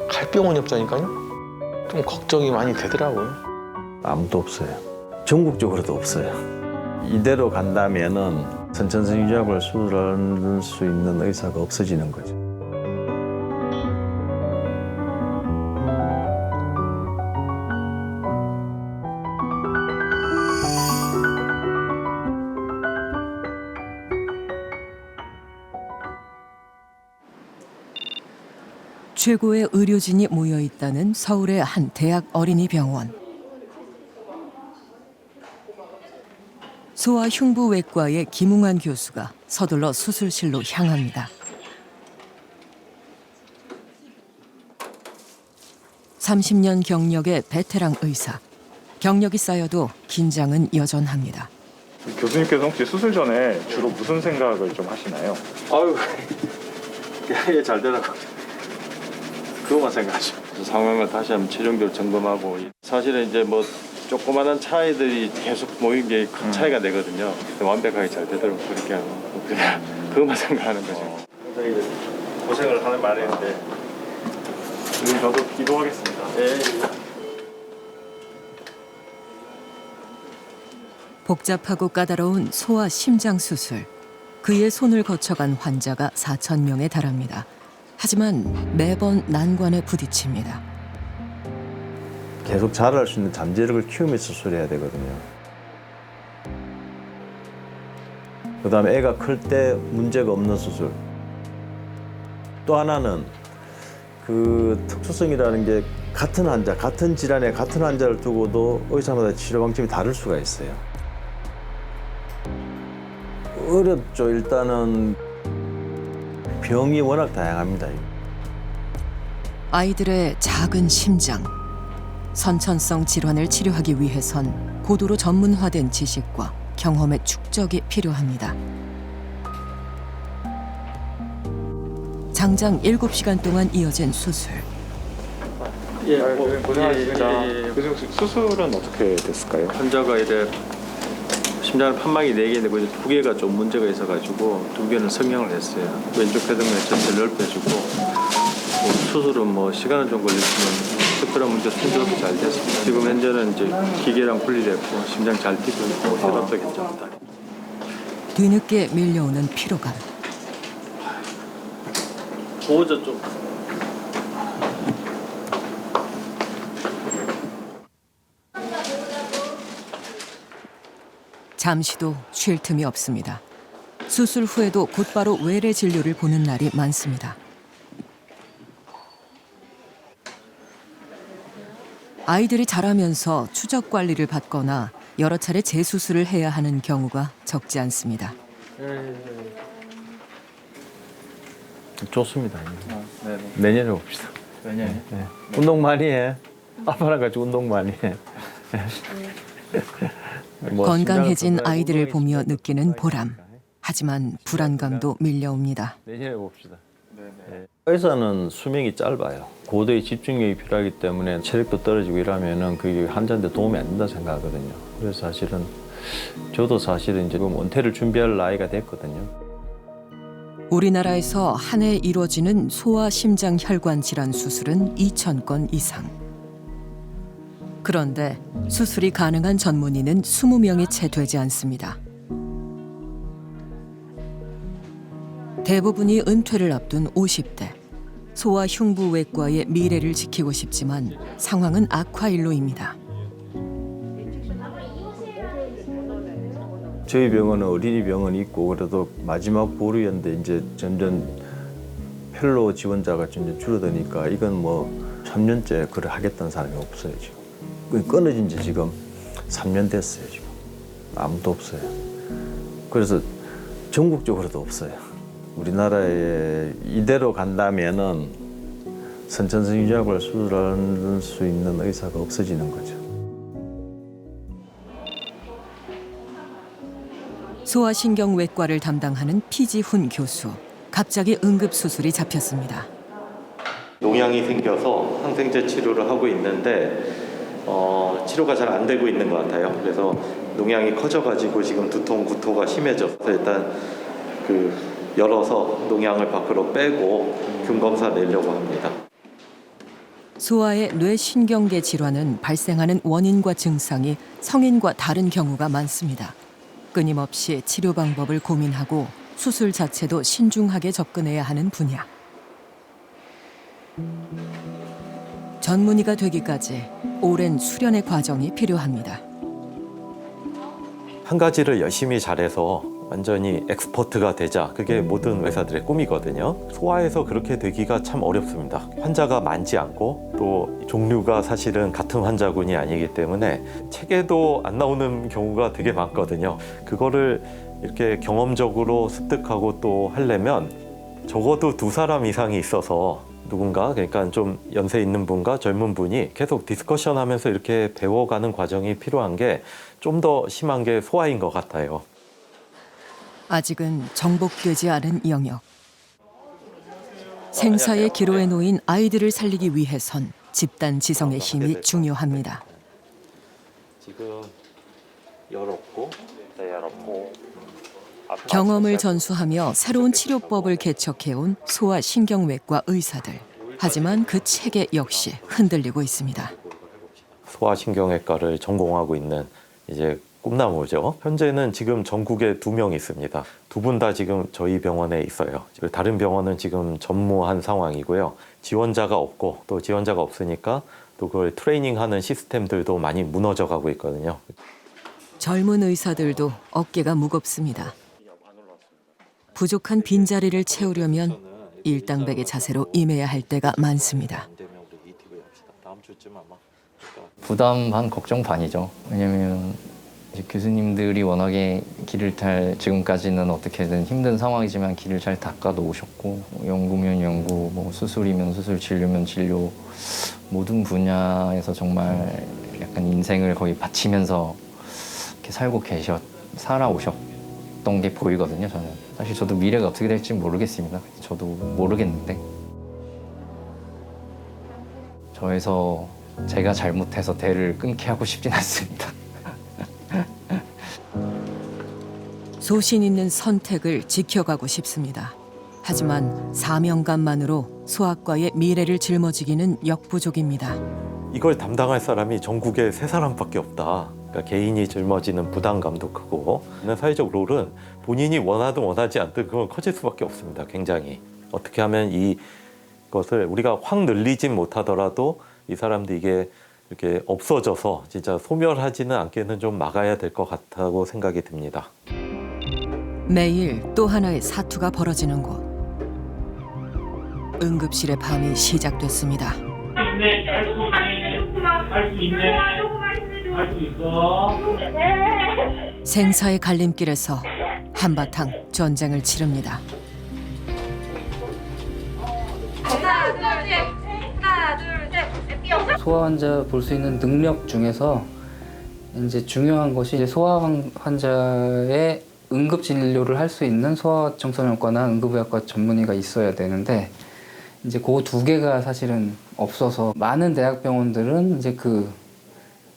갈 병원이 없다니까요. 좀 걱정이 많이 되더라고요. 아무도 없어요. 전국적으로도 없어요. 이대로 간다면은 선천성 유전약을 수술할 수 있는 의사가 없어지는 거죠. 최고의 의료진이 모여 있다는 서울의 한 대학 어린이병원. 소아흉부외과의 김웅환 교수가 서둘러 수술실로 향합니다. (30년) 경력의 베테랑 의사. 경력이 쌓여도 긴장은 여전합니다. 교수님께서 혹시 수술 전에 주로 무슨 생각을 좀 하시나요? 아유, 이게 잘 되라고. 그것만 생각하죠. 상황을 다시 한번 최종적으로 점검하고 사실은 이제 뭐 조그마한 차이들이 계속 모인 게 큰 차이가 되거든요. 완벽하게 잘 되도록 그렇게 하고 그냥 그것만 생각하는 거죠. 굉장히 이제 고생을 하는 말인데 지금 저도 기도하겠습니다. 복잡하고 까다로운 소아 심장 수술. 그의 손을 거쳐간 환자가 4,000명에 달합니다. 하지만 매번 난관에 부딪힙니다. 계속 자랄 수 있는 잠재력을 키우면서 수술해야 되거든요. 그다음에 애가 클 때 문제가 없는 수술. 또 하나는 그 특수성이라는 게 같은 환자, 같은 질환에 같은 환자를 두고도 의사마다 치료 방침이 다를 수가 있어요. 어렵죠. 일단은 병이 워낙 다양합니다. 아이들의 작은 심장. 선천성 질환을 치료하기 위해선 고도로 전문화된 지식과 경험의 축적이 필요합니다. 장장 7시간 동안 이어진 수술. 고생하셨습니다. 교수님 수술은 어떻게 됐을까요? 환자가 이제 심장 판막이 4개인데 그 2개가 좀 문제가 있어가지고 2개는 성형을 했어요. 왼쪽 폐동맥 전체를 넓혀주고 수술은 뭐 시간은 좀 걸렸지만 특별한 문제 순조롭게 잘 됐습니다. 지금 현재는 이제 기계랑 분리됐고 심장 잘 뛰고 있고 혈압도 괜찮다. 뒤늦게 밀려오는 피로감. 보호자 좀. 잠시도 쉴 틈이 없습니다. 수술 후에도 곧바로 외래 진료를 보는 날이 많습니다. 아이들이 자라면서 추적 관리를 받거나 여러 차례 재수술을 해야 하는 경우가 적지 않습니다. 좋습니다. 내년에 봅시다. 내년에? 네. 운동 많이 해. 아빠랑 같이 운동 많이 해. 뭐 건강해진 심장을 아이들을 건강해지니까 보며 느끼는 또 보람. 하지만 불안감도 밀려옵니다. 내년에 봅시다. 네. 의사는 수명이 짧아요. 고도의 집중력이 필요하기 때문에 체력도 떨어지고 이러면은 그게 환자한테 도움이 안 된다 생각하거든요. 그래서 사실은 저도 사실은 이제 은퇴를 준비할 나이가 됐거든요. 우리나라에서 한 해 이루어지는 소아 심장 혈관 질환 수술은 2,000건 이상. 그런데 수술이 가능한 전문의는 20명이 채 되지 않습니다. 대부분이 은퇴를 앞둔 50대. 소아흉부외과의 미래를 지키고 싶지만 상황은 악화일로입니다. 저희 병원은 어린이 병원이 있고 그래도 마지막 보루였는데 이제 점점 펠로우 지원자가 점점 줄어드니까 이건 뭐 3년째 그걸 하겠다는 사람이 없어요 지금. 끊어진 지 지금 3년 됐어요 지금. 아무도 없어요. 그래서 전국적으로도 없어요. 우리나라에 이대로 간다면은 선천성 유전약을 수술할 수 있는 의사가 없어지는 거죠. 소아신경외과를 담당하는 피지훈 교수. 갑자기 응급수술이 잡혔습니다. 농양이 생겨서 항생제 치료를 하고 있는데 치료가 잘 안 되고 있는 것 같아요. 그래서 농양이 커져가지고 지금 두통, 구토가 심해져서 일단 열어서 농양을 밖으로 빼고 균 검사 내려고 합니다. 소아의 뇌신경계 질환은 발생하는 원인과 증상이 성인과 다른 경우가 많습니다. 끊임없이 치료 방법을 고민하고 수술 자체도 신중하게 접근해야 하는 분야. 전문의가 되기까지 오랜 수련의 과정이 필요합니다. 한 가지를 열심히 잘해서 완전히 엑스퍼트가 되자, 그게 모든 의사들의 꿈이거든요. 소아에서 그렇게 되기가 참 어렵습니다. 환자가 많지 않고 또 종류가 사실은 같은 환자군이 아니기 때문에 책에도 안 나오는 경우가 되게 많거든요. 그거를 이렇게 경험적으로 습득하고 또 하려면 적어도 2사람 이상이 있어서 누군가, 그러니까 좀 연세 있는 분과 젊은 분이 계속 디스커션 하면서 이렇게 배워가는 과정이 필요한 게 좀 더 심한 게 소아인 것 같아요. 아직은 정복되지 않은 영역. 생사의 기로에 놓인 아이들을 살리기 위해선 집단 지성의 힘이 중요합니다. 지금 열었고, 열었고. 경험을 전수하며 새로운 치료법을 개척해온 소아신경외과 의사들. 하지만 그 체계 역시 흔들리고 있습니다. 소아신경외과를 전공하고 있는 이제 꿈나무죠. 현재는 지금 전국에 2명 있습니다. 2분 다 지금 저희 병원에 있어요. 다른 병원은 지금 전무한 상황이고요. 지원자가 없고 또 지원자가 없으니까 또 그걸 트레이닝하는 시스템들도 많이 무너져 가고 있거든요. 젊은 의사들도 어깨가 무겁습니다. 부족한 빈자리를 채우려면 일당백의 자세로 임해야 할 때가 많습니다. 부담 반 걱정 반이죠. 왜냐면 이제 교수님들이 워낙에 지금까지는 어떻게든 힘든 상황이지만 길을 잘 닦아 놓으셨고, 연구면 연구, 뭐 수술이면 수술, 진료면 진료, 모든 분야에서 정말 약간 인생을 거의 바치면서 이렇게 살아오셨던 게 보이거든요. 저는 사실 저도 미래가 어떻게 될지 모르겠습니다. 저도 모르겠는데 저에서 제가 잘못해서 대를 끊게 하고 싶진 않습니다. 소신 있는 선택을 지켜가고 싶습니다. 하지만 사명감만으로 소아과의 미래를 짊어지기는 역부족입니다. 이걸 담당할 사람이 전국에 3사람밖에 없다. 그러니까 개인이 짊어지는 부담감도 크고, 사회적 롤은 본인이 원하든 원하지 않든 그건 커질 수밖에 없습니다. 굉장히. 어떻게 하면 이것을 우리가 확 늘리진 못하더라도 이 사람도 이게 이렇게 없어져서 진짜 소멸하지는 않게는 좀 막아야 될 것 같다고 생각이 듭니다. 매일 또 하나의 사투가 벌어지는 곳. 응급실의 밤이 시작됐습니다. 생사의 갈림길에서 한바탕 전쟁을 치릅니다. 소아 환자 볼 수 있는 능력 중에서 이제 중요한 것이 이제 소아 환자의 응급 진료를 할 수 있는 소아청소년과나 응급의학과 전문의가 있어야 되는데, 이제 그 2개가 사실은 없어서 많은 대학병원들은 이제 그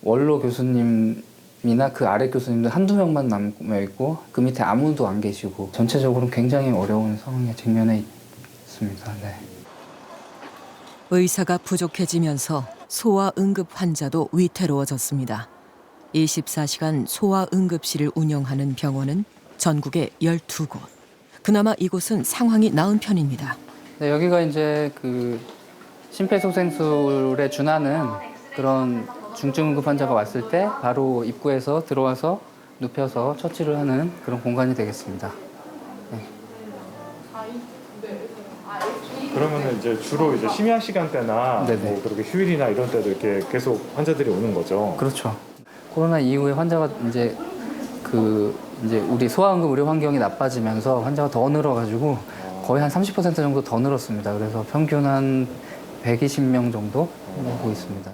원로 교수님이나 그 아래 교수님들 1-2명만 남아 있고 그 밑에 아무도 안 계시고 전체적으로 굉장히 어려운 상황에 직면해 있습니다. 네. 의사가 부족해지면서 소아 응급 환자도 위태로워졌습니다. 24시간 소아 응급실을 운영하는 병원은 전국에 12곳. 그나마 이곳은 상황이 나은 편입니다. 네, 여기가 이제 그 심폐소생술에 준하는 그런 중증 응급 환자가 왔을 때 바로 입구에서 들어와서 눕혀서 처치를 하는 그런 공간이 되겠습니다. 네. 그러면 이제 주로 이제 심야 시간대나 네네. 뭐 그렇게 휴일이나 이런 때도 이렇게 계속 환자들이 오는 거죠. 그렇죠. 코로나 이후에 환자가 이제 우리 소아응급 의료 환경이 나빠지면서 환자가 더 늘어가지고 거의 한 30% 정도 더 늘었습니다. 그래서 평균 한 120명 정도 오고 있습니다.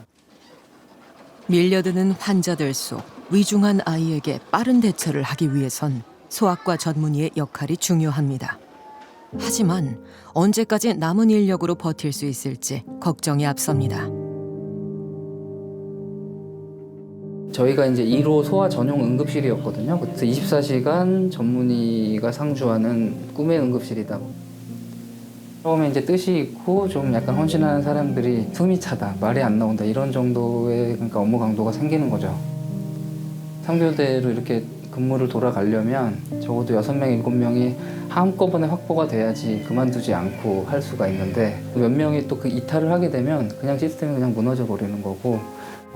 밀려드는 환자들 속 위중한 아이에게 빠른 대처를 하기 위해선 소아과 전문의의 역할이 중요합니다. 하지만 언제까지 남은 인력으로 버틸 수 있을지 걱정이 앞섭니다. 저희가 이제 1호 소아 전용 응급실이었거든요. 그때 24시간 전문의가 상주하는 꿈의 응급실이다 처음에 이제 뜻이 있고 좀 약간 헌신하는 사람들이 숨이 차다, 말이 안 나온다 이런 정도의 그러니까 업무 강도가 생기는 거죠. 상교대로 이렇게 근무를 돌아가려면 적어도 6명, 7명이 한꺼번에 확보가 돼야지 그만두지 않고 할 수가 있는데 몇 명이 또 그 이탈을 하게 되면 그냥 시스템이 그냥 무너져 버리는 거고.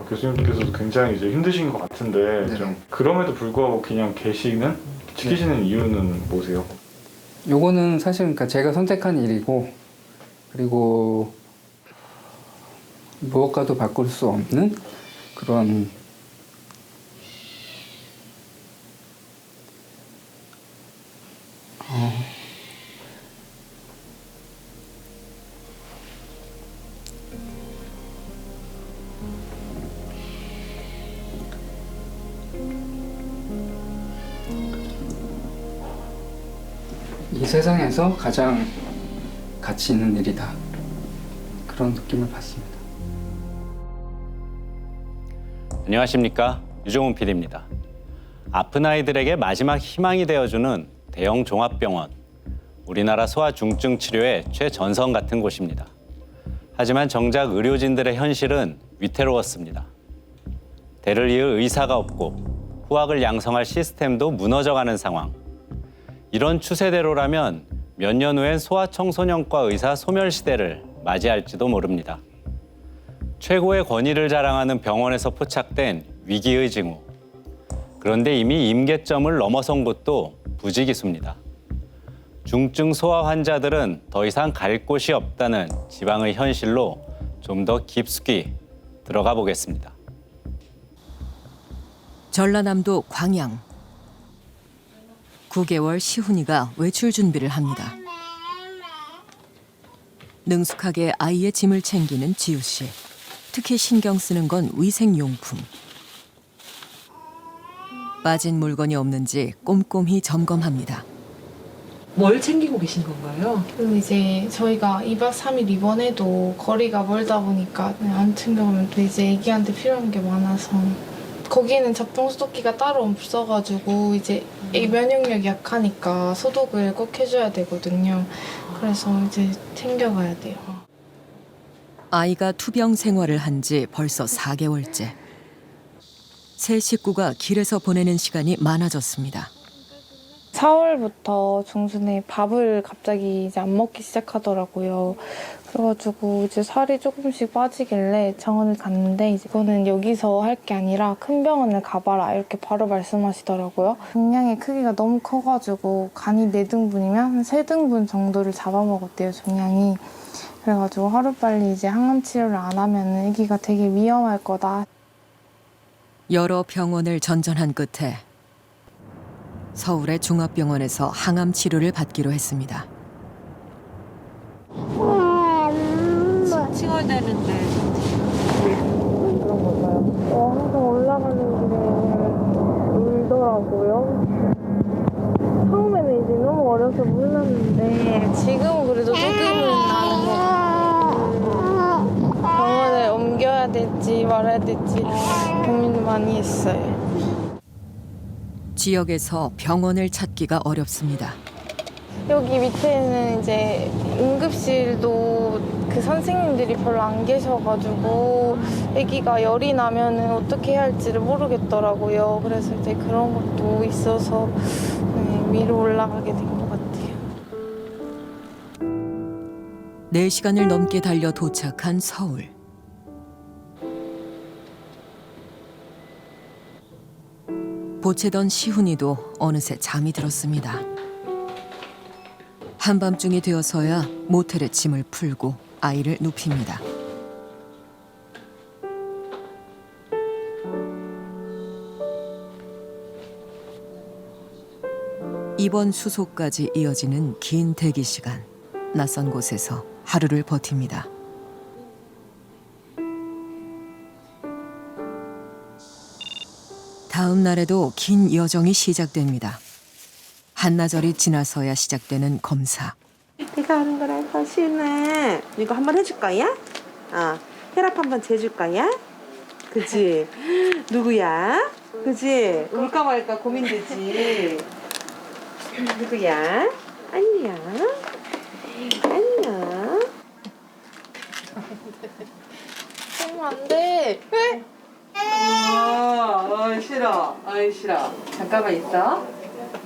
교수님께서도 굉장히 이제 힘드신 것 같은데 네네. 좀 그럼에도 불구하고 그냥 지키시는 이유는 뭐세요? 요거는 사실 그러니까 제가 선택한 일이고 그리고 무엇과도 바꿀 수 없는 그런 이 세상에서 가장 가치 있는 일이다. 그런 느낌을 받습니다. 안녕하십니까, 유종훈 PD입니다. 아픈 아이들에게 마지막 희망이 되어주는 대형 종합병원. 우리나라 소아 중증 치료의 최전선 같은 곳입니다. 하지만 정작 의료진들의 현실은 위태로웠습니다. 대를 이을 의사가 없고 후학을 양성할 시스템도 무너져가는 상황. 이런 추세대로라면 몇 년 후엔 소아청소년과 의사 소멸시대를 맞이할지도 모릅니다. 최고의 권위를 자랑하는 병원에서 포착된 위기의 징후. 그런데 이미 임계점을 넘어선 곳도 부지기수입니다. 중증 소아 환자들은 더 이상 갈 곳이 없다는 지방의 현실로 좀 더 깊숙이 들어가 보겠습니다. 전라남도 광양. 9개월 시훈이가 외출 준비를 합니다. 능숙하게 아이의 짐을 챙기는 지우 씨. 특히 신경 쓰는 건 위생용품. 빠진 물건이 없는지 꼼꼼히 점검합니다. 뭘 챙기고 계신 건가요? 이제 저희가 2박 3일 입원해도 거리가 멀다 보니까 안 챙겨가면 또 이제 애기한테 필요한 게 많아서 거기는 잡동 소독기가 따로 없어가지고 이제 애기 면역력이 약하니까 소독을 꼭 해줘야 되거든요. 그래서 이제 챙겨가야 돼요. 아이가 투병 생활을 한 지 벌써 4개월째. 새 식구가 길에서 보내는 시간이 많아졌습니다. 4월부터 중순에 밥을 갑자기 이제 안 먹기 시작하더라고요. 그래가지고 이제 살이 조금씩 빠지길래 병원을 갔는데 이거는 여기서 할 게 아니라 큰 병원을 가봐라 이렇게 바로 말씀하시더라고요. 종양의 크기가 너무 커가지고 간이 4등분이면 한 3등분 정도를 잡아먹었대요, 종양이. 그래가지고 하루빨리 이제 항암 치료를 안 하면 아기가 되게 위험할 거다. 여러 병원을 전전한 끝에 서울의 종합병원에서 항암 치료를 받기로 했습니다. 칭얼대는데 그런 건가요? 항상 올라가는 길에 울더라고요. 처음에는 이제 너무 어려서 몰랐는데 지금은 그래도 조금은 나는 것 같아요. 병원을 옮겨야 될지 말아야 될지 고민을 많이 했어요. 지역에서 병원을 찾기가 어렵습니다. 여기 밑에는 이제 응급실도 그 선생님들이 별로 안 계셔가지고 아기가 열이 나면은 어떻게 해야 할지를 모르겠더라고요. 그래서 이제 그런 것도 있어서 위로 올라가게 된 것 같아요. 4시간을 넘게 달려 도착한 서울. 보채던 시훈이도 어느새 잠이 들었습니다. 한밤중이 되어서야 모텔에 짐을 풀고 아이를 눕힙니다. 입원 수속까지 이어지는 긴 대기 시간. 낯선 곳에서 하루를 버팁니다. 다음 날에도 긴 여정이 시작됩니다. 한나절이 지나서야 시작되는 검사. 내가 하는 거랑 사실은 이거 한번 해줄 거야? 혈압 한번 재줄 거야? 그치? 누구야? 그치? 울까 말까 고민되지? 누구야? 안녕. 안녕. 그러면 안 돼. 왜? 싫어. 싫어. 잠깐만 있어.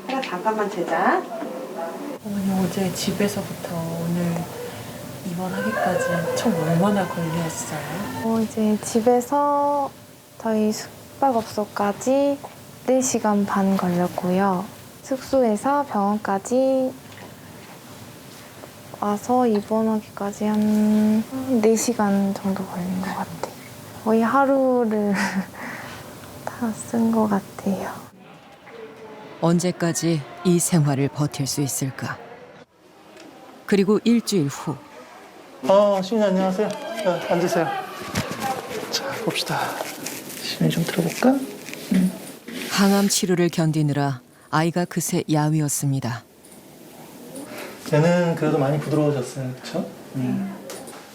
헤라 잠깐만 재자. 어머니 어제 집에서부터 오늘 입원하기까지 총 얼마나 걸렸어요? 이제 집에서 저희 숙박업소까지 4시간 반 걸렸고요. 숙소에서 병원까지 와서 입원하기까지 한 4시간 정도 걸린 것 같아요. 거의 하루를 다 쓴 것 같아요. 언제까지 이 생활을 버틸 수 있을까? 그리고 일주일 후 시민이 안녕하세요. 자, 앉으세요. 자, 봅시다. 시민이 좀 들어볼까? 항암 치료를 견디느라 아이가 그새 야위었습니다. 얘는 그래도 많이 부드러워졌어요, 그렇죠?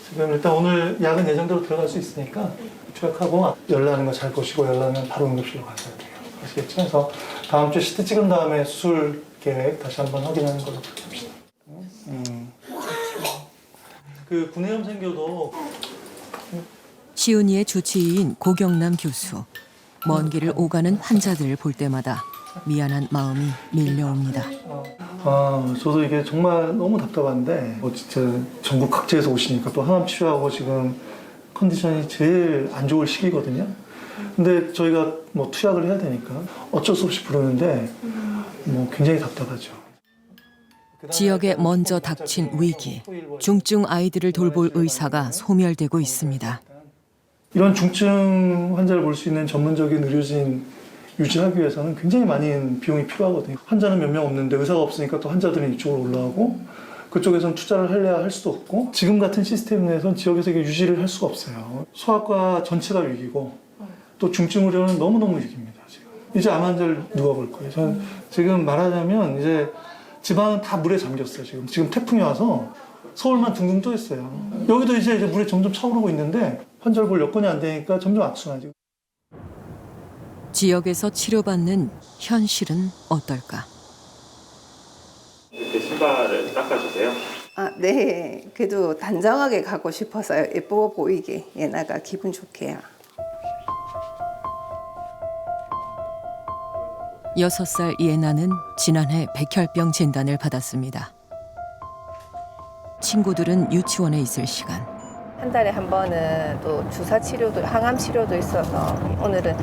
지금 일단 오늘 약은 예정대로 들어갈 수 있으니까 투약하고 열나는 거 잘 보시고 열나면 바로 응급실로 가셔야 돼요. 아시겠죠? 그래서 다음 주에 CT 찍은 다음에 수술 계획 다시 한번 확인하는 걸로 합시다. 그 구내염 생겨도 시은이의 주치의인 고경남 교수. 먼 길을 오가는 환자들을 볼 때마다 미안한 마음이 밀려옵니다. 저도 이게 정말 너무 답답한데 진짜 전국 각지에서 오시니까 또 항암 치료하고 지금 컨디션이 제일 안 좋을 시기거든요. 근데 저희가 뭐 투약을 해야 되니까 어쩔 수 없이 부르는데 뭐 굉장히 답답하죠. 지역에 먼저 닥친 위기. 중증 아이들을 돌볼 의사가 소멸되고 있습니다. 이런 중증 환자를 볼 수 있는 전문적인 의료진 유지하기 위해서는 굉장히 많은 비용이 필요하거든요. 환자는 몇 명 없는데 의사가 없으니까 또 환자들은 이쪽으로 올라오고 그쪽에서는 투자를 하려야 할 수도 없고 지금 같은 시스템 내에서는 지역에서 이게 유지를 할 수가 없어요. 소아과 전체가 위기고 또 중증 의료는 너무너무 위기입니다. 지금. 이제 암 환자를 누가 볼 거예요. 저는 지금 말하자면 이제 지방은 다 물에 잠겼어요. 지금 태풍이 와서 서울만 둥둥 떠 있어요. 여기도 이제 물에 점점 차오르고 있는데 환자를 볼 여건이 안 되니까 점점 악순환이죠. 지역에서 치료받는 현실은 어떨까? 이렇게 신발을 닦아주세요? 네. 그래도 단정하게 가고 싶어서요. 예뻐 보이게 얘나가 기분 좋게요. 6살 예나는 지난해 백혈병 진단을 받았습니다. 친구들은 유치원에 있을 시간. 한 달에 한 번은 또 주사 치료도 항암 치료도 있어서 오늘은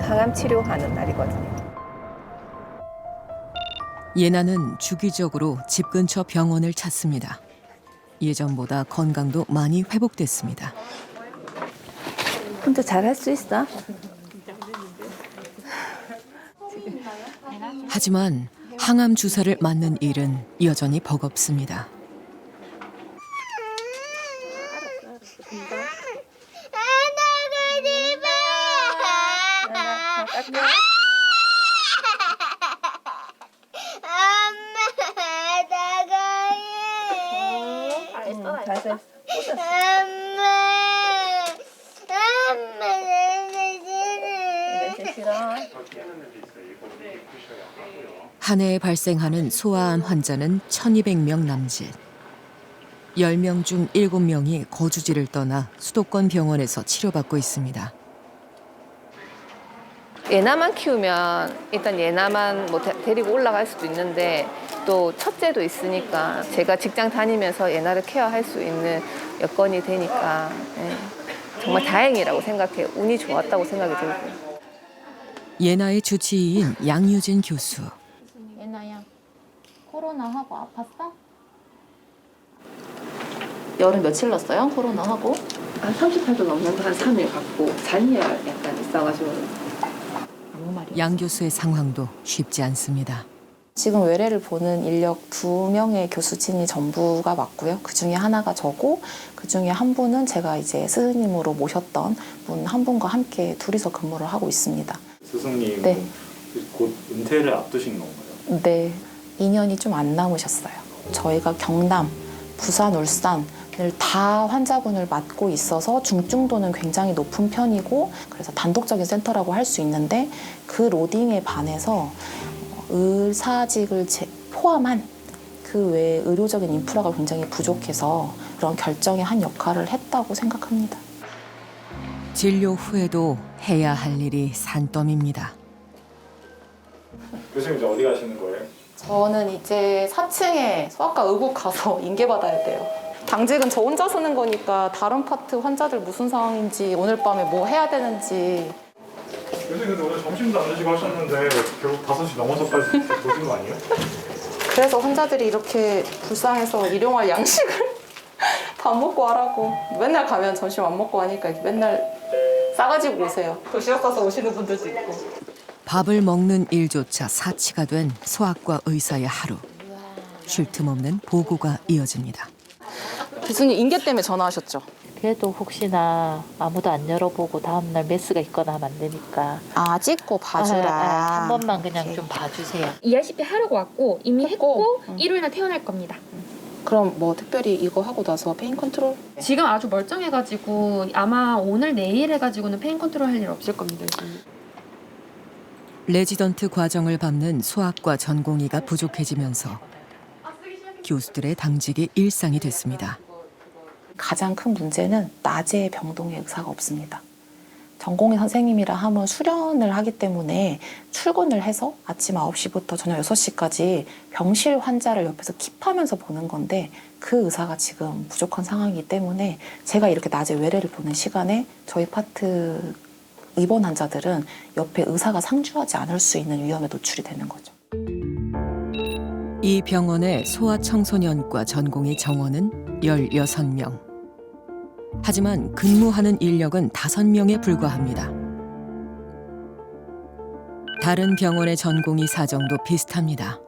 항암 치료하는 날이거든요. 예나는 주기적으로 집 근처 병원을 찾습니다. 예전보다 건강도 많이 회복됐습니다. 혼자 잘할 수 있어? 하지만 항암 주사를 맞는 일은 여전히 버겁습니다. 한 해에 발생하는 소아암 환자는 1,200명 남짓. 10명 중 7명이 거주지를 떠나 수도권 병원에서 치료받고 있습니다. 얘나만 키우면 일단 얘나만 뭐 데리고 올라갈 수도 있는데 또 첫째도 있으니까 제가 직장 다니면서 얘나를 케어할 수 있는 여건이 되니까 정말 다행이라고 생각해요. 운이 좋았다고 생각이 들고요. 예나의 주치의인 양유진 교수. 예나야, 코로나하고 아팠어? 열은 며칠 났어요? 코로나하고? 한 38도 넘는데 한 3일 갔고 잔열 약간 있어가지고. 양 교수의 상황도 쉽지 않습니다. 지금 외래를 보는 인력 2명의 교수진이 전부가 맞고요. 그중에 하나가 저고 그중에 한 분은 제가 이제 스승님으로 모셨던 분 한 분과 함께 둘이서 근무를 하고 있습니다. 스승님 네. 곧 은퇴를 앞두신 건가요? 네. 2년이 좀 안 남으셨어요. 저희가 경남, 부산, 울산을 다 환자분을 맡고 있어서 중증도는 굉장히 높은 편이고 그래서 단독적인 센터라고 할 수 있는데 그 로딩에 반해서 의사직을 포함한 그 외에 의료적인 인프라가 굉장히 부족해서 그런 결정에 한 역할을 했다고 생각합니다. 진료 후에도 해야 할 일이 산더미입니다. 교수님 이제 어디 가시는 거예요? 저는 이제 4층에 소아과 의국 가서 인계받아야 돼요. 당직은 저 혼자 쓰는 거니까 다른 파트 환자들 무슨 상황인지 오늘 밤에 뭐 해야 되는지. 교수님 근데 오늘 점심도 안 드시고 하셨는데 결국 5시 넘어서까지 보신 거 아니에요? 그래서 환자들이 이렇게 불쌍해서 일용할 양식을 다 먹고 하라고. 맨날 가면 점심 안 먹고 하니까 이렇게 맨날 싸가지고 오세요. 도시락 싸서 오시는 분들도 있고. 밥을 먹는 일조차 사치가 된 소아과 의사의 하루. 쉴 틈 없는 보고가 이어집니다. 교수님 인계 때문에 전화하셨죠? 그래도 혹시나 아무도 안 열어보고 다음날 메스가 있거나 하면 안 되니까. 아, 찍고 봐주라. 한 번만 그냥 좀 봐주세요. ERCP 하려고 왔고 이미 했고 일요일날 퇴원할 겁니다. 그럼 뭐 특별히 이거 하고 나서 페인 컨트롤? 지금 아주 멀쩡해가지고 아마 오늘 내일 해가지고는 페인 컨트롤 할 일 없을 겁니다. 레지던트 과정을 밟는 소아과 전공의가 부족해지면서 교수들의 당직이 일상이 됐습니다. 가장 큰 문제는 낮에 병동에 의사가 없습니다. 전공의 선생님이라 하면 수련을 하기 때문에 출근을 해서 아침 9시부터 저녁 6시까지 병실 환자를 옆에서 킵하면서 보는 건데 그 의사가 지금 부족한 상황이기 때문에 제가 이렇게 낮에 외래를 보는 시간에 저희 파트 입원 환자들은 옆에 의사가 상주하지 않을 수 있는 위험에 노출이 되는 거죠. 이 병원의 소아청소년과 전공의 정원은 16명. 하지만 근무하는 인력은 5명에 불과합니다. 다른 병원의 전공의 사정도 비슷합니다.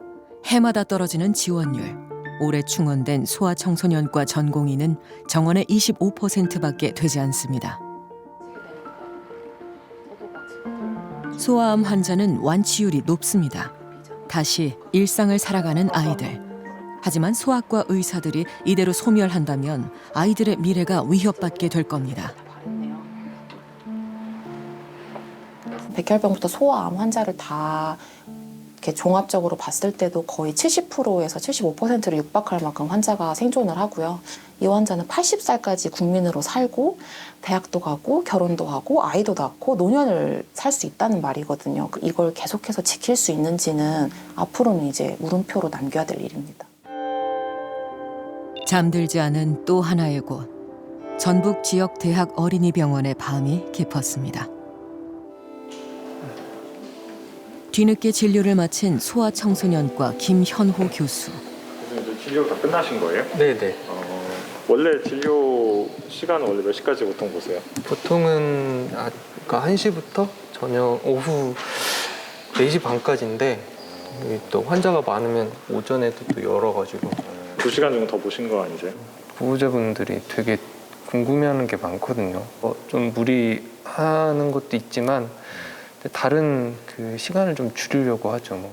해마다 떨어지는 지원율. 올해 충원된 소아청소년과 전공의는 정원의 25%밖에 되지 않습니다. 소아암 환자는 완치율이 높습니다. 다시 일상을 살아가는 아이들. 하지만 소아과 의사들이 이대로 소멸한다면 아이들의 미래가 위협받게 될 겁니다. 백혈병부터 소아암 환자를 다 이렇게 종합적으로 봤을 때도 거의 70%에서 75%를 육박할 만큼 환자가 생존을 하고요. 이 환자는 80살까지 국민으로 살고 대학도 가고 결혼도 하고 아이도 낳고 노년을 살 수 있다는 말이거든요. 이걸 계속해서 지킬 수 있는지는 앞으로는 이제 물음표로 남겨야 될 일입니다. 잠들지 않은 또 하나의 곳. 전북 지역 대학 어린이병원의 밤이 깊었습니다. 뒤늦게 진료를 마친 소아청소년과 김현호 교수. 교수님 이제 진료 다 끝나신 거예요? 네네. 원래 진료 시간은 원래 몇 시까지 보통 보세요? 보통은 그러니까 1시부터 저녁 오후 4시 반까지인데 또 환자가 많으면 오전에도 또 열어가지고 2시간 정도 더 보신 거 아니세요? 보호자분들이 되게 궁금해하는 게 많거든요. 좀 무리하는 것도 있지만 다른 그 시간을 좀 줄이려고 하죠.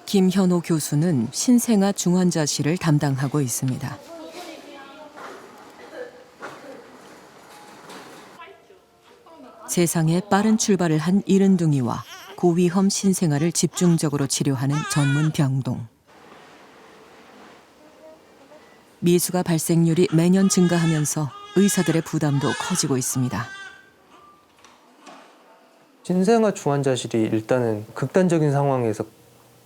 김현호 교수는 신생아 중환자실을 담당하고 있습니다. 세상에 빠른 출발을 한 이른둥이와 고위험 신생아를 집중적으로 치료하는 전문 병동. 미수가 발생률이 매년 증가하면서 의사들의 부담도 커지고 있습니다. 신생아 중환자실이 일단은 극단적인 상황에서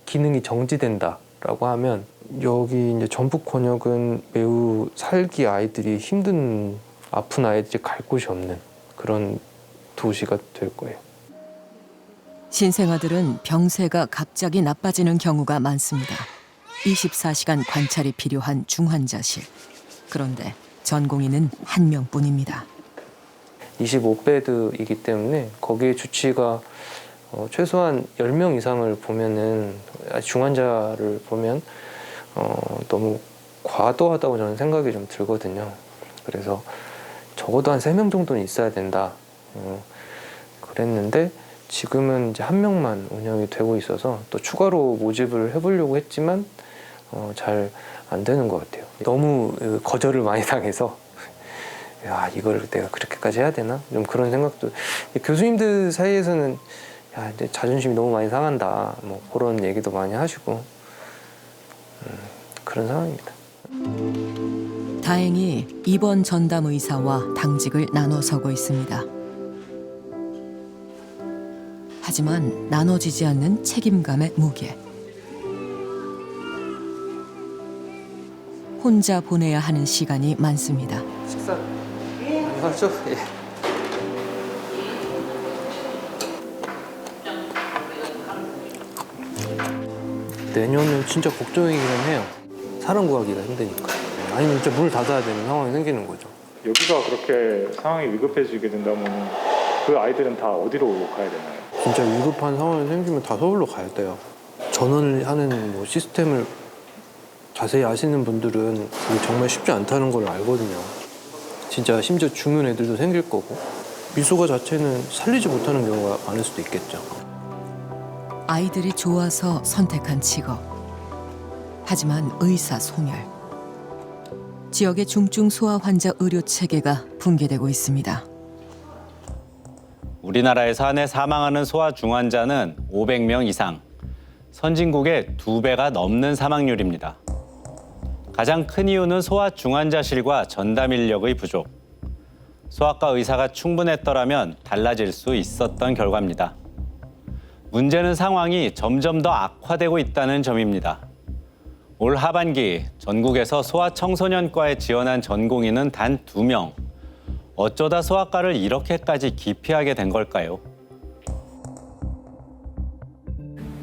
기능이 정지된다라고 하면 여기 이제 전북 권역은 매우 살기 아이들이 힘든 아픈 아이들이 갈 곳이 없는 그런 도시가 될 거예요. 신생아들은 병세가 갑자기 나빠지는 경우가 많습니다. 24시간 관찰이 필요한 중환자실. 그런데 전공의는 1명뿐입니다. 25베드이기 때문에 거기에 주치가 최소한 10명 이상을 보면은 중환자를 보면 너무 과도하다고 저는 생각이 좀 들거든요. 그래서 적어도 한 3명 정도는 있어야 된다. 그랬는데 지금은 이제 1명만 운영이 되고 있어서 또 추가로 모집을 해보려고 했지만 잘 안 되는 것 같아요. 너무 거절을 많이 당해서 야, 이걸 내가 그렇게까지 해야 되나? 좀 그런 생각도. 교수님들 사이에서는 야, 내 자존심이 너무 많이 상한다. 뭐 그런 얘기도 많이 하시고 그런 상황입니다. 다행히 입원 전담 의사와 당직을 나눠 서고 있습니다. 하지만 나눠지지 않는 책임감의 무게. 혼자 보내야 하는 시간이 많습니다. 식사 안녕하죠? 예. 내년은 진짜 걱정이기는 해요. 사람 구하기가 힘드니까. 아니면 진짜 문을 닫아야 되는 상황이 생기는 거죠. 여기가 그렇게 상황이 위급해지게 된다면 그 아이들은 다 어디로 가야 되나요? 진짜 위급한 상황이 생기면 다 서울로 가야 돼요. 전원을 하는 뭐 시스템을 자세히 아시는 분들은 그게 정말 쉽지 않다는 걸 알거든요. 진짜 심지어 죽는 애들도 생길 거고 미소가 자체는 살리지 못하는 경우가 많을 수도 있겠죠. 아이들이 좋아서 선택한 직업. 하지만 의사 소멸. 지역의 중증 소아 환자 의료 체계가 붕괴되고 있습니다. 우리나라에서 한 해 사망하는 소아 중환자는 500명 이상, 선진국의 2배가 넘는 사망률입니다. 가장 큰 이유는 소아 중환자실과 전담 인력의 부족. 소아과 의사가 충분했더라면 달라질 수 있었던 결과입니다. 문제는 상황이 점점 더 악화되고 있다는 점입니다. 올 하반기 전국에서 소아청소년과에 지원한 전공의는 단 2명. 어쩌다 소아과를 이렇게까지 기피하게 된 걸까요?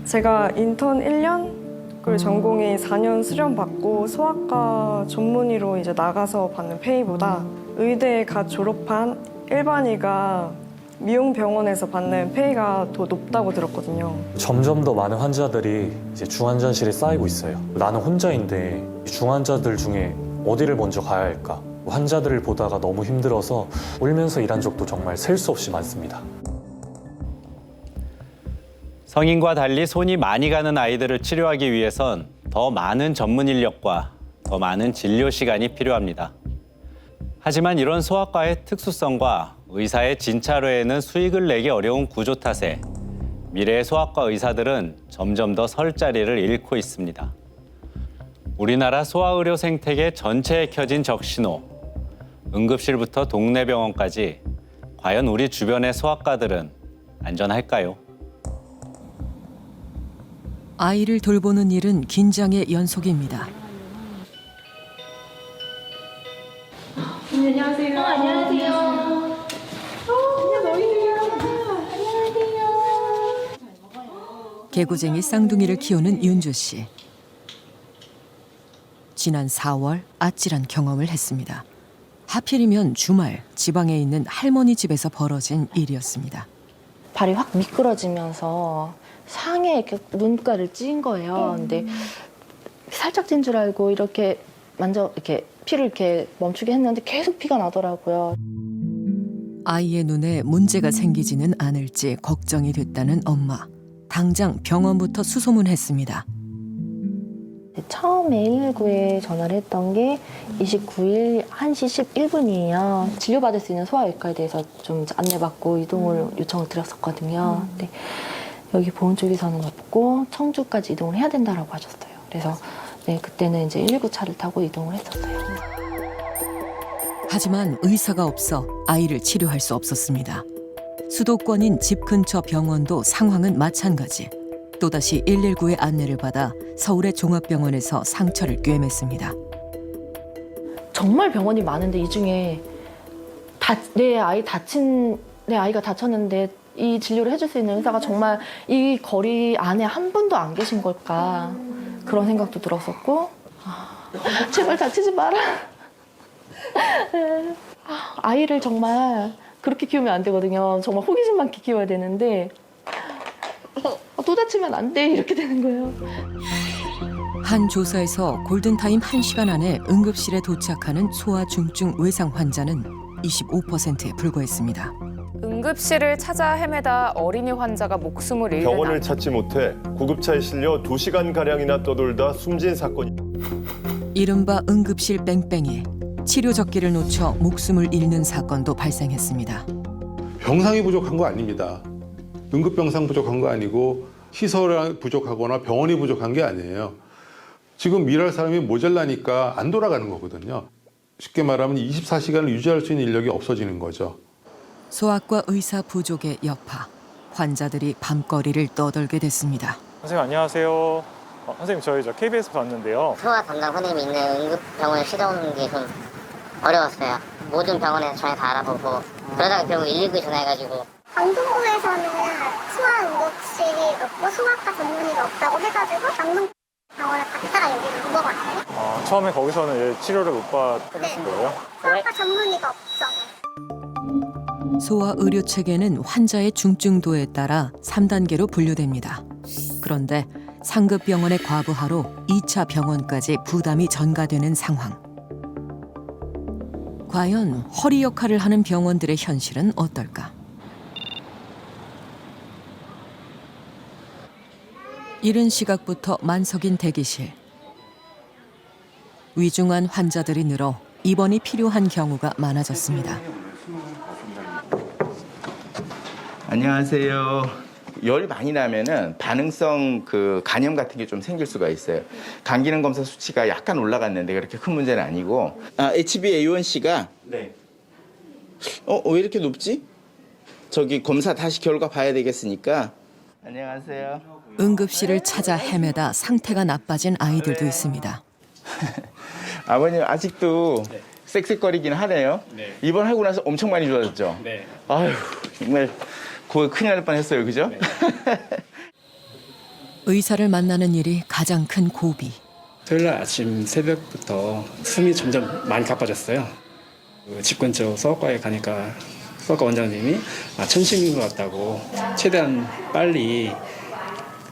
제가 인턴 1년, 그리고 전공의 4년 수련 받고 소아과 전문의로 이제 나가서 받는 페이보다 의대에 갓 졸업한 일반의가 미용병원에서 받는 페이가 더 높다고 들었거든요. 점점 더 많은 환자들이 이제 중환자실에 쌓이고 있어요. 나는 혼자인데 중환자들 중에 어디를 먼저 가야 할까? 환자들을 보다가 너무 힘들어서 울면서 일한 적도 정말 셀 수 없이 많습니다. 성인과 달리 손이 많이 가는 아이들을 치료하기 위해선 더 많은 전문 인력과 더 많은 진료 시간이 필요합니다. 하지만 이런 소아과의 특수성과 의사의 진찰외에는 수익을 내기 어려운 구조 탓에 미래의 소아과 의사들은 점점 더 설 자리를 잃고 있습니다. 우리나라 소아의료 생태계 전체에 켜진 적신호. 응급실부터 동네 병원까지 과연 우리 주변의 소아과들은 안전할까요? 아이를 돌보는 일은 긴장의 연속입니다. 안녕하세요. 안녕하세요. 개구쟁이 쌍둥이를 키우는 윤주 씨. 지난 4월 아찔한 경험을 했습니다. 하필이면 주말 지방에 있는 할머니 집에서 벌어진 일이었습니다. 발이 확 미끄러지면서 상에 이렇게 눈가를 찐 거예요. 근데 살짝 찐 줄 알고 이렇게 이렇게 피를 이렇게 멈추게 했는데 계속 피가 나더라고요. 아이의 눈에 문제가 생기지는 않을지 걱정이 됐다는 엄마. 당장 병원부터 수소문했습니다. 처음에 119에 전화를 했던 게 29일 1시 11분이에요. 진료받을 수 있는 소아외과에 대해서 좀 안내받고 이동을 요청을 드렸었거든요. 근데 여기 보은 쪽에서는 없고 청주까지 이동을 해야 된다라고 하셨어요. 그래서 네, 그때는 이제 119 차를 타고 이동을 했었어요. 하지만 의사가 없어 아이를 치료할 수 없었습니다. 수도권인 집 근처 병원도 상황은 마찬가지. 또다시 119의 안내를 받아 서울의 종합병원에서 상처를 꿰맸습니다. 정말 병원이 많은데 이 중에 내 아이가 다쳤는데 이 진료를 해줄 수 있는 의사가 정말 이 거리 안에 한 분도 안 계신 걸까 그런 생각도 들었었고 제발 다치지 마라. 아이를 정말 그렇게 키우면 안 되거든요. 정말 호기심 많게 키워야 되는데 또 다치면 안 돼 이렇게 되는 거예요. 한 조사에서 골든타임 1시간 안에 응급실에 도착하는 소아 중증 외상 환자는 25%에 불과했습니다. 응급실을 찾아 헤매다 어린이 환자가 목숨을 잃는 병원을 찾지 못해 구급차에 실려 2시간가량이나 떠돌다 숨진 사건이. 이른바 응급실 뺑뺑이. 치료 적기를 놓쳐 목숨을 잃는 사건도 발생했습니다. 병상이 부족한 거 아닙니다. 응급병상 부족한 거 아니고 시설 부족하거나 병원이 부족한 게 아니에요. 지금 일할 사람이 모자라니까 안 돌아가는 거거든요. 쉽게 말하면 24시간을 유지할 수 있는 인력이 없어지는 거죠. 소아과 의사 부족의 여파. 환자들이 밤거리를 떠돌게 됐습니다. 선생님 안녕하세요. 선생님 저희 KBS 봤는데요. 소아 담당 선생님이 있는 응급병원에 실어오는 게 좀 어려웠어요. 모든 병원에서 전화 다 알아보고 그러다가 결국 119 전화해가지고 강동구에서는 소아 응급실이 없고 소아과 전문의가 없다고 해가지고 강동병원을 갔다가 여기를 온 거거든요. 처음에 거기서는 치료를 못 받으신 거예요? 소아과 전문의가 없죠. 소아 의료 체계는 환자의 중증도에 따라 3단계로 분류됩니다. 그런데 상급 병원의 과부하로 2차 병원까지 부담이 전가되는 상황. 과연 허리 역할을 하는 병원들의 현실은 어떨까? 이른 시각부터 만석인 대기실. 위중한 환자들이 늘어 입원이 필요한 경우가 많아졌습니다. 안녕하세요. 열이 많이 나면은 반응성 간염 같은 게 좀 생길 수가 있어요. 간 기능 검사 수치가 약간 올라갔는데 그렇게 큰 문제는 아니고. HbA1c가 네. 왜 이렇게 높지? 저기 검사 다시 결과 봐야 되겠으니까. 안녕하세요. 응급실을 찾아 헤매다 상태가 나빠진 아이들도 있습니다. 아버님 아직도 쌕쌕거리긴 하네요. 네. 입원하고 나서 엄청 많이 좋아졌죠? 네. 아휴 정말 큰일 날 뻔했어요. 그죠? 네. 의사를 만나는 일이 가장 큰 고비. 토요일날 아침 새벽부터 숨이 점점 많이 가빠졌어요. 집 근처 소아과에 가니까 소아과 원장님이 천식인 것 같다고 최대한 빨리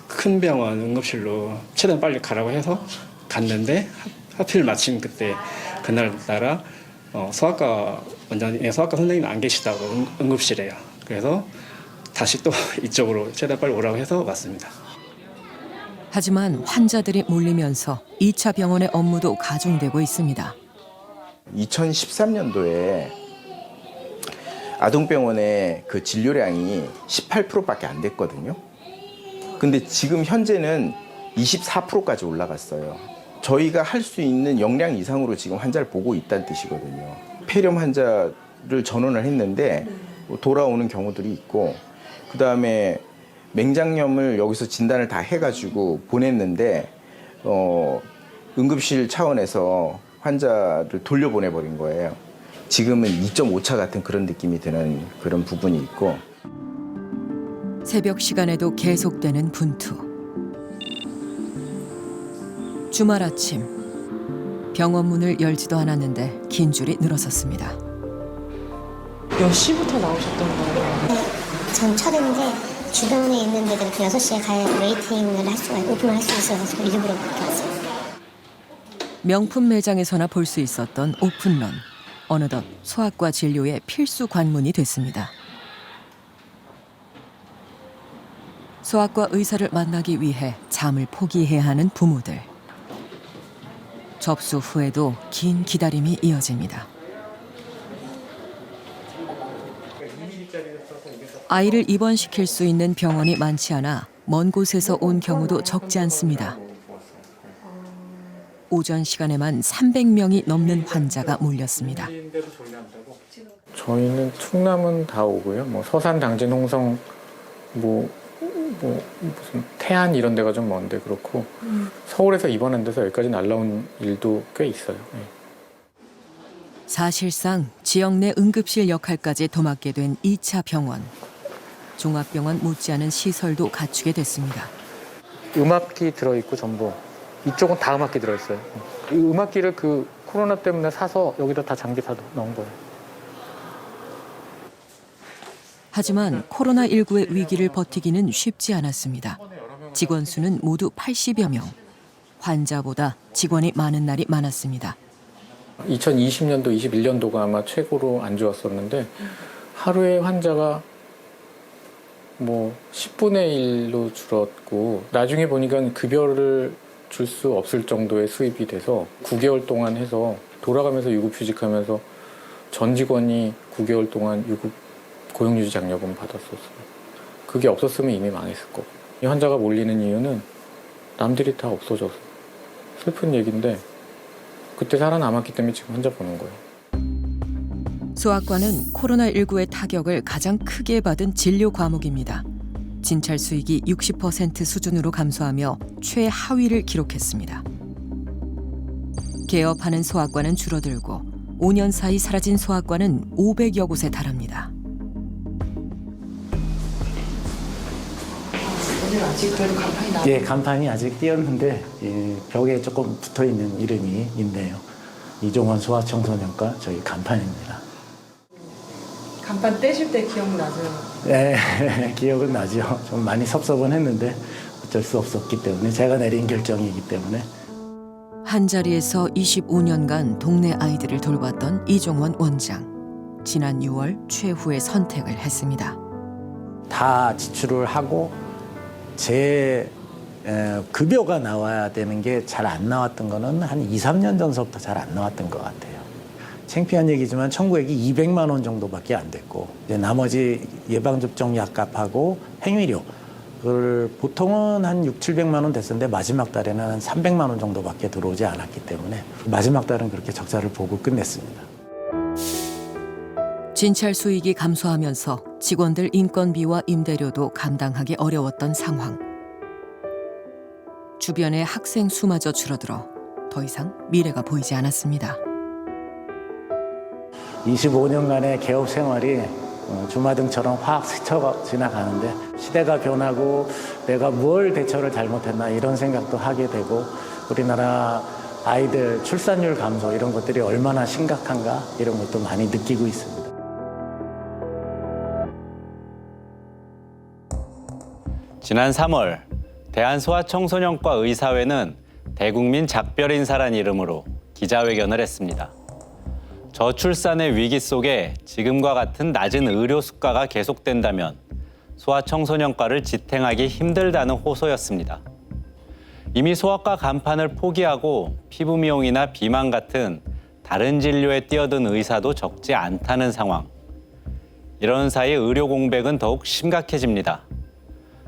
큰 병원 응급실로 최대한 빨리 가라고 해서 갔는데 하필 마침 그날따라 소아과 원장님, 소아과 선생님이 안 계시다고 응급실에요. 그래서 다시 또 이쪽으로 최대한 빨리 오라고 해서 왔습니다. 하지만 환자들이 몰리면서 2차 병원의 업무도 가중되고 있습니다. 2013년도에 아동병원의 진료량이 18%밖에 안 됐거든요. 근데 지금 현재는 24%까지 올라갔어요. 저희가 할 수 있는 역량 이상으로 지금 환자를 보고 있다는 뜻이거든요. 폐렴 환자를 전원을 했는데 돌아오는 경우들이 있고, 그 다음에 맹장염을 여기서 진단을 다 해가지고 보냈는데 응급실 차원에서 환자를 돌려보내버린 거예요. 지금은 2.5차 같은 그런 느낌이 드는 그런 부분이 있고. 새벽 시간에도 계속되는 분투. 주말 아침 병원 문을 열지도 않았는데 긴 줄이 늘어섰습니다. 몇 시부터 나오셨던 거예요? 전 첫인데 주변에 있는 데들 6시에 가야 웨이팅을 할 수가 오픈을 할 수 있어서 일부러 그렇게 왔어요. 명품 매장에서나 볼 수 있었던 오픈런. 어느덧 소아과 진료의 필수 관문이 됐습니다. 소아과 의사를 만나기 위해 잠을 포기해야 하는 부모들. 접수 후에도 긴 기다림이 이어집니다. 아이를 입원시킬 수 있는 병원이 많지 않아 먼 곳에서 온 경우도 적지 않습니다. 오전 시간에만 300명이 넘는 환자가 몰렸습니다. 저희는 충남은 다 오고요. 서산, 당진, 홍성, 무슨 태안 이런 데가 좀 먼데 그렇고 서울에서 입원한 데서 여기까지 날라온 일도 꽤 있어요. 네. 사실상 지역 내 응급실 역할까지 도맡게 된 2차 병원. 종합병원 못지않은 시설도 갖추게 됐습니다. 음압기 들어있고 전부 이쪽은 다 음압기 들어있어요. 이 음압기를 코로나 때문에 사서 여기다 다 장비 다 넣은 거예요. 하지만 코로나19의 위기를 버티기는 쉽지 않았습니다. 직원 수는 모두 80여 명. 환자보다 직원이 많은 날이 많았습니다. 2020년도, 21년도가 아마 최고로 안 좋았었는데 하루에 환자가 10분의 1로 줄었고 나중에 보니까 급여를 줄 수 없을 정도의 수입이 돼서 9개월 동안 해서 돌아가면서 유급휴직하면서 전 직원이 9개월 동안 고용유지 장려금 받았었어요. 그게 없었으면 이미 망했을 거고. 이 환자가 몰리는 이유는 남들이 다 없어져서. 슬픈 얘기인데 그때 살아남았기 때문에 지금 환자 보는 거예요. 소아과는 코로나19의 타격을 가장 크게 받은 진료 과목입니다. 진찰 수익이 60% 수준으로 감소하며 최하위를 기록했습니다. 개업하는 소아과는 줄어들고 5년 사이 사라진 소아과는 500여 곳에 달합니다. 오늘 아직 그래도 간판이 나. 예, 간판이 아직 띄었는데 벽에 조금 붙어 있는 이름이 있네요. 이종원 소아청소년과 저희 간판입니다. 간판 떼실 때 기억나죠? 네, 기억은 나죠. 좀 많이 섭섭은 했는데 어쩔 수 없었기 때문에 제가 내린 결정이기 때문에. 한 자리에서 25년간 동네 아이들을 돌봤던 이종원 원장. 지난 6월 최후의 선택을 했습니다. 다 지출을 하고 제 급여가 나와야 되는 게 잘 안 나왔던 거는 한 2, 3년 전서부터 잘 안 나왔던 것 같아요. 창피한 얘기지만 청구액이 200만 원 정도밖에 안 됐고 이제 나머지 예방접종 약값하고 행위료 그걸 보통은 한 6, 700만 원 됐었는데 마지막 달에는 한 300만 원 정도밖에 들어오지 않았기 때문에 마지막 달은 그렇게 적자를 보고 끝냈습니다. 진찰 수익이 감소하면서 직원들 인건비와 임대료도 감당하기 어려웠던 상황. 주변의 학생 수마저 줄어들어 더 이상 미래가 보이지 않았습니다. 25년간의 개업 생활이 주마등처럼 확 스쳐 지나가는데 시대가 변하고 내가 뭘 대처를 잘못했나 이런 생각도 하게 되고 우리나라 아이들 출산율 감소 이런 것들이 얼마나 심각한가 이런 것도 많이 느끼고 있습니다. 지난 3월 대한소아청소년과 의사회는 대국민 작별 인사란 이름으로 기자회견을 했습니다. 저출산의 위기 속에 지금과 같은 낮은 의료 수가가 계속된다면 소아청소년과를 지탱하기 힘들다는 호소였습니다. 이미 소아과 간판을 포기하고 피부 미용이나 비만 같은 다른 진료에 뛰어든 의사도 적지 않다는 상황. 이런 사이 의료 공백은 더욱 심각해집니다.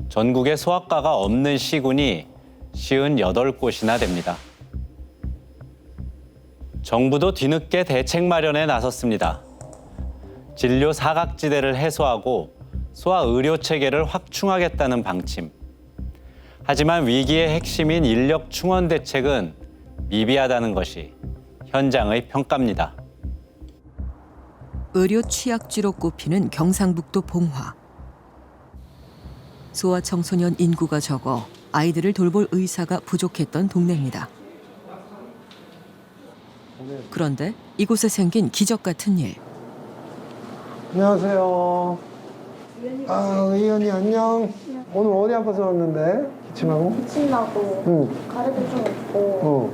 전국에 소아과가 없는 시군이 58곳이나 됩니다. 정부도 뒤늦게 대책 마련에 나섰습니다. 진료 사각지대를 해소하고 소아 의료 체계를 확충하겠다는 방침. 하지만 위기의 핵심인 인력 충원 대책은 미비하다는 것이 현장의 평가입니다. 의료 취약지로 꼽히는 경상북도 봉화. 소아청소년 인구가 적어 아이들을 돌볼 의사가 부족했던 동네입니다. 그런데 이곳에 생긴 기적 같은 일. 안녕하세요. 의원이 안녕. 오늘 어디 아파서 왔는데? 기침하고? 기침나고 가래도 좀 있고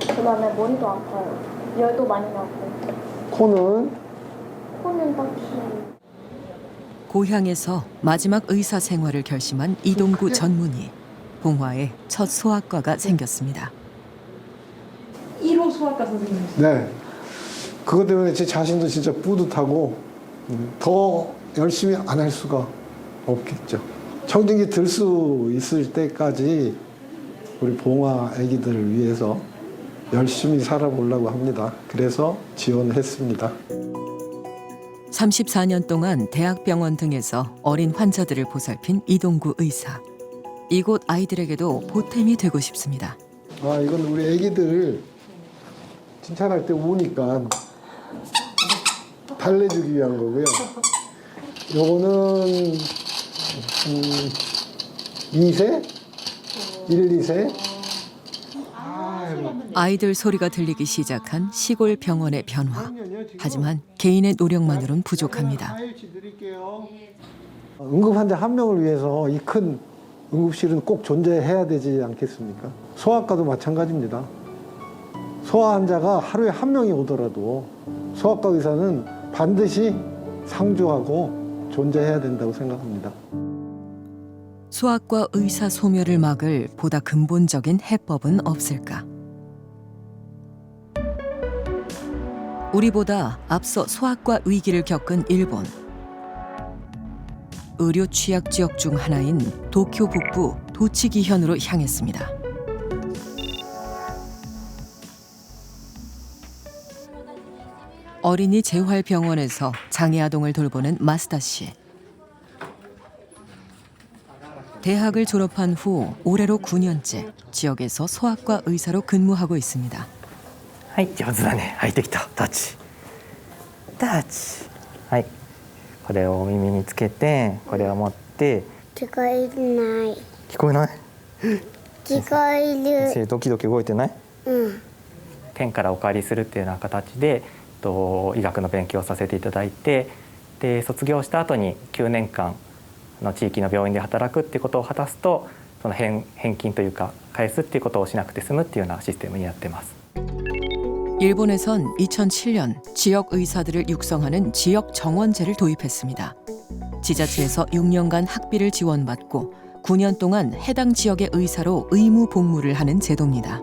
그다음에 머리도 아파요. 열도 많이 나고. 코는? 코는 딱히. 고향에서 마지막 의사 생활을 결심한 이동구 전문의. 봉화에 첫 소아과가 생겼습니다. 1호 소아과 선생님이시죠? 네. 그것 때문에 제 자신도 진짜 뿌듯하고 더 열심히 안 할 수가 없겠죠. 청진기 들 수 있을 때까지 우리 봉화 아기들을 위해서 열심히 살아보려고 합니다. 그래서 지원했습니다. 34년 동안 대학병원 등에서 어린 환자들을 보살핀 이동구 의사. 이곳 아이들에게도 보탬이 되고 싶습니다. 이건 우리 아기들 진찰할 때 우니까 달래주기 위한 거고요. 요거는 2세? 1, 2세? 아이들 소리가 들리기 시작한 시골 병원의 변화. 하지만 개인의 노력만으로는 부족합니다. 응급 환자 한 명을 위해서 이 큰 응급실은 꼭 존재해야 되지 않겠습니까? 소아과도 마찬가지입니다. 소아 환자가 하루에 한 명이 오더라도 소아과 의사는 반드시 상주하고 존재해야 된다고 생각합니다. 소아과 의사 소멸을 막을 보다 근본적인 해법은 없을까? 우리보다 앞서 소아과 위기를 겪은 일본. 의료 취약 지역 중 하나인 도쿄 북부 도치기현으로 향했습니다. 어린이 재활병원에서 장애 아동을 돌보는 마스다 씨. 대학을 졸업한 후 올해로 9년째 지역에서 소아과 의사로 근무하고 있습니다. はい上手だね。はいできた。タッチタッチ。はい、これをお耳につけてこれを持って。聞こえない。聞こえない？聞こえる。先生ドキドキ動いてない？うん。県からお借りするっていうような形で医学の勉強をさせていただいて、で卒業した後に9年間の地域の病院で働くっていうことを果たすと、その返金というか返すっていうことをしなくて済むっていうようなシステムになってます。 일본에선 2007년 지역 의사들을 육성하는 지역 정원제를 도입했습니다. 지자체에서 6년간 학비를 지원받고 9년 동안 해당 지역의 의사로 의무 복무를 하는 제도입니다.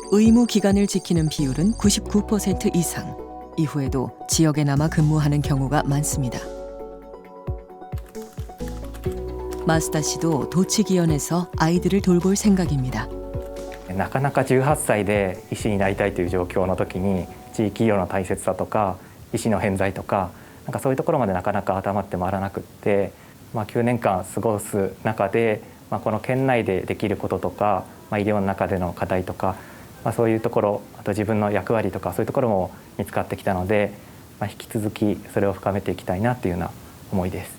의무 기간을 지키는 비율은 99% 이상. 이후에도 지역에 남아 근무하는 경우가 많습니다. 마스다 씨도 도치기원에서 아이들을 돌볼 생각입니다. なかなか18歳で医師になりたいという状況の時に地域医療の大切さとか医師の偏在とかなんかそういうところまでなかなか頭って回らなくって、9年間過ごす中で、この県内でできることとか、医療の中での課題とか、そういうところあと自分の役割とかそういうところも見つかってきたので、引き続きそれを深めていきたいなというような思いです。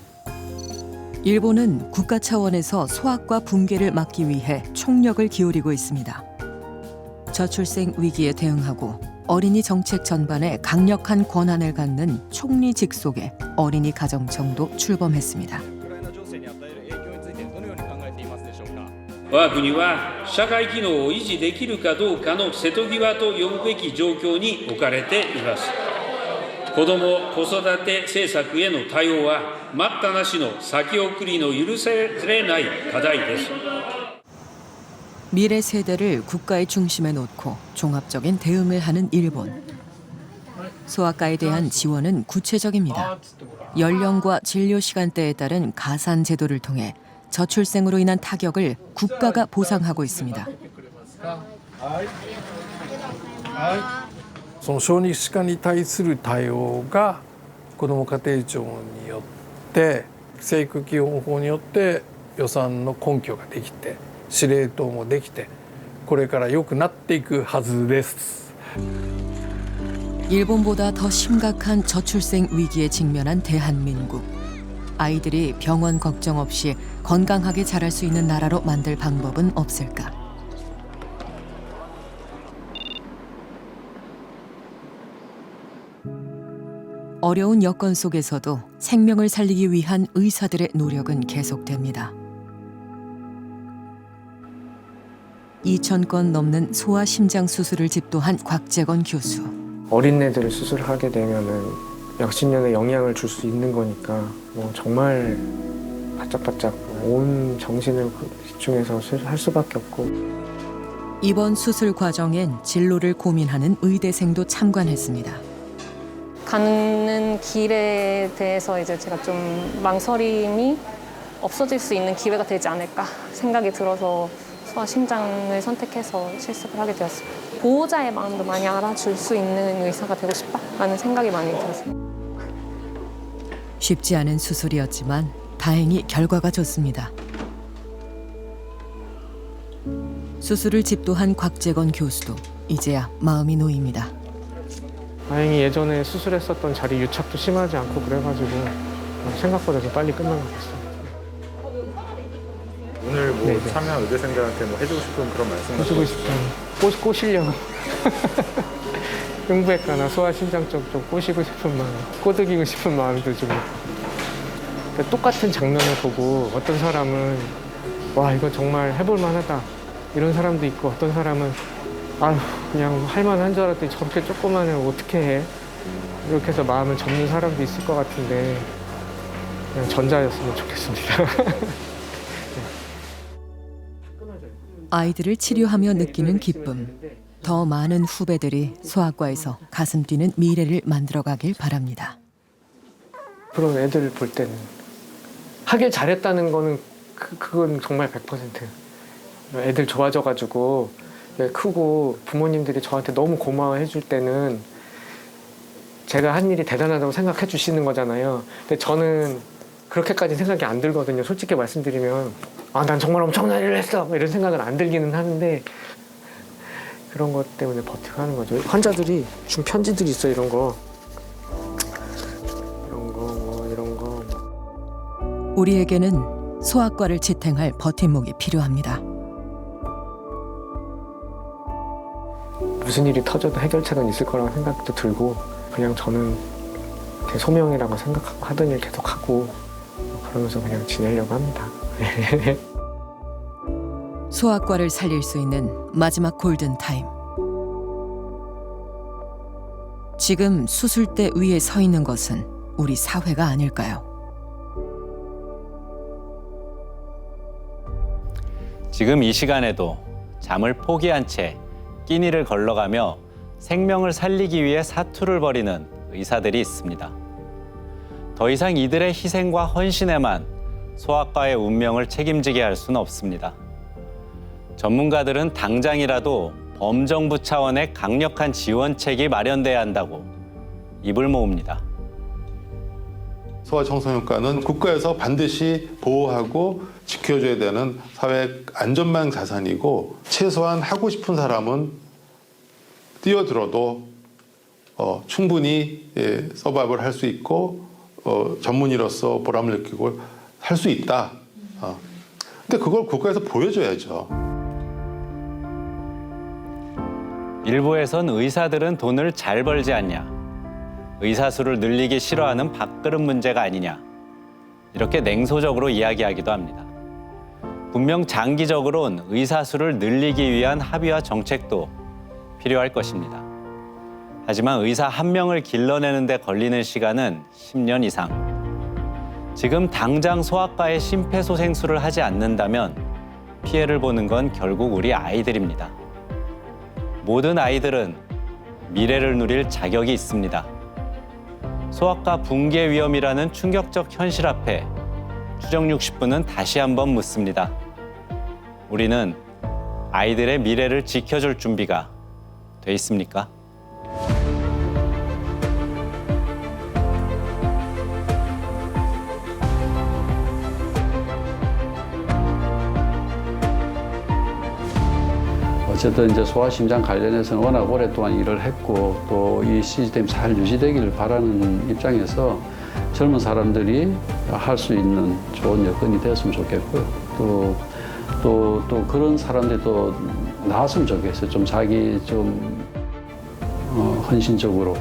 일본은 국가 차원에서 소아과 붕괴를 막기 위해 총력을 기울이고 있습니다. 저출생 위기에 대응하고 어린이 정책 전반에 강력한 권한을 갖는 총리 직속의 어린이 가정청도 출범했습니다. 我が国は社会機能を維持できるかどうかの瀬戸際と呼ぶべき状況に置かれています。子ども・子育て政策への対応は待ったなしの先送りの許されない課題です。 미래 세대를 국가의 중심에 놓고 종합적인 대응을 하는 일본. 소아과에 대한 지원은 구체적입니다. 연령과 진료 시간대에 따른 가산 제도를 통해 저출생으로 인한 타격을 국가가 보상하고 있습니다. その小児歯科に対する対応が子ども家庭庁によって生育基本法によって予算の根拠ができて司令塔もできてこれから良くなっていくはずです。 일본보다 더 심각한 저출생 위기에 직면한 대한민국. 아이들이 병원 걱정 없이 건강하게 자랄 수 있는 나라로 만들 방법은 없을까? 어려운 여건 속에서도 생명을 살리기 위한 의사들의 노력은 계속됩니다. 2,000건 넘는 소아 심장 수술을 집도한 곽재건 교수. 어린애들을 수술하게 되면은 약신년에 영향을 줄 수 있는 거니까 정말 바짝바짝 온 정신을 집중해서 할 수밖에 없고. 이번 수술 과정엔 진로를 고민하는 의대생도 참관했습니다. 가는 길에 대해서 이제 제가 좀 망설임이 없어질 수 있는 기회가 되지 않을까 생각이 들어서 소아 심장을 선택해서 실습을 하게 되었습니다. 보호자의 마음도 많이 알아줄 수 있는 의사가 되고 싶다라는 생각이 많이 들었습니다. 쉽지 않은 수술이었지만 다행히 결과가 좋습니다. 수술을 집도한 곽재건 교수도 이제야 마음이 놓입니다. 다행히 예전에 수술했었던 자리 유착도 심하지 않고 그래가지고 생각보다 좀 빨리 끝난 것 같습니다. 오늘 뭐 네네. 참여한 의대생들한테 뭐 해주고 싶은 그런 말씀 해주고 싶은 꼬시려고 흉부외과나 소아심장 쪽 좀 꼬시고 싶은 마음, 꼬드기고 싶은 마음도 좀. 그러니까 똑같은 장면을 보고 어떤 사람은 와 이거 정말 해볼 만하다 이런 사람도 있고 어떤 사람은 아휴 그냥 할만한 줄 알았더니 저렇게 조그만 애 어떻게 해 이렇게 해서 마음을 접는 사람도 있을 것 같은데 그냥 전자였으면 좋겠습니다. 아이들을 치료하며 느끼는 기쁨. 더 많은 후배들이 소아과에서 가슴 뛰는 미래를 만들어가길 바랍니다. 그런 애들 볼 때는 하길 잘했다는 거는 그건 정말 100%예요. 애들 좋아져가지고 크고 부모님들이 저한테 너무 고마워해 줄 때는 제가 한 일이 대단하다고 생각해 주시는 거잖아요. 근데 저는 그렇게까지 생각이 안 들거든요. 솔직히 말씀드리면 난 정말 엄청난 일을 했어 이런 생각은 안 들기는 하는데 그런 것 때문에 버티고 하는 거죠. 환자들이 준 편지들이 있어요. 이런 거 이런 거. 우리에게는 소아과를 지탱할 버팀목이 필요합니다. 무슨 일이 터져도 해결책은 있을 거라는 생각도 들고 그냥 저는 제 소명이라고 생각하고 하던 일 계속 하고 그러면서 그냥 지내려고 합니다. 소아과를 살릴 수 있는 마지막 골든타임. 지금 수술대 위에 서 있는 것은 우리 사회가 아닐까요? 지금 이 시간에도 잠을 포기한 채 끼니를 걸러가며 생명을 살리기 위해 사투를 벌이는 의사들이 있습니다. 더 이상 이들의 희생과 헌신에만 소아과의 운명을 책임지게 할 수는 없습니다. 전문가들은 당장이라도 범정부 차원의 강력한 지원책이 마련돼야 한다고 입을 모읍니다. 소아청소년과는 국가에서 반드시 보호하고 지켜줘야 되는 사회 안전망 자산이고 최소한 하고 싶은 사람은 뛰어들어도 충분히 서바이벌 할 수 있고 전문의로서 보람을 느끼고 할 수 있다. 근데 그걸 국가에서 보여줘야죠. 일부에선 의사들은 돈을 잘 벌지 않냐, 의사수를 늘리기 싫어하는 밥그릇 문제가 아니냐, 이렇게 냉소적으로 이야기하기도 합니다. 분명 장기적으론 의사수를 늘리기 위한 합의와 정책도 필요할 것입니다. 하지만 의사 한 명을 길러내는 데 걸리는 시간은 10년 이상. 지금 당장 소아과에 심폐소생술을 하지 않는다면 피해를 보는 건 결국 우리 아이들입니다. 모든 아이들은 미래를 누릴 자격이 있습니다. 소아과 붕괴 위험이라는 충격적 현실 앞에 추정 60분은 다시 한번 묻습니다. 우리는 아이들의 미래를 지켜줄 준비가 돼 있습니까? 어쨌든 이제 소아심장 관련해서는 워낙 오랫동안 일을 했고 또 이 시스템이 잘 유지되기를 바라는 입장에서 젊은 사람들이 할 수 있는 좋은 여건이 됐으면 좋겠고요. 또 그런 사람들이 또 나왔으면 좋겠어요. 좀 자기 좀 헌신적으로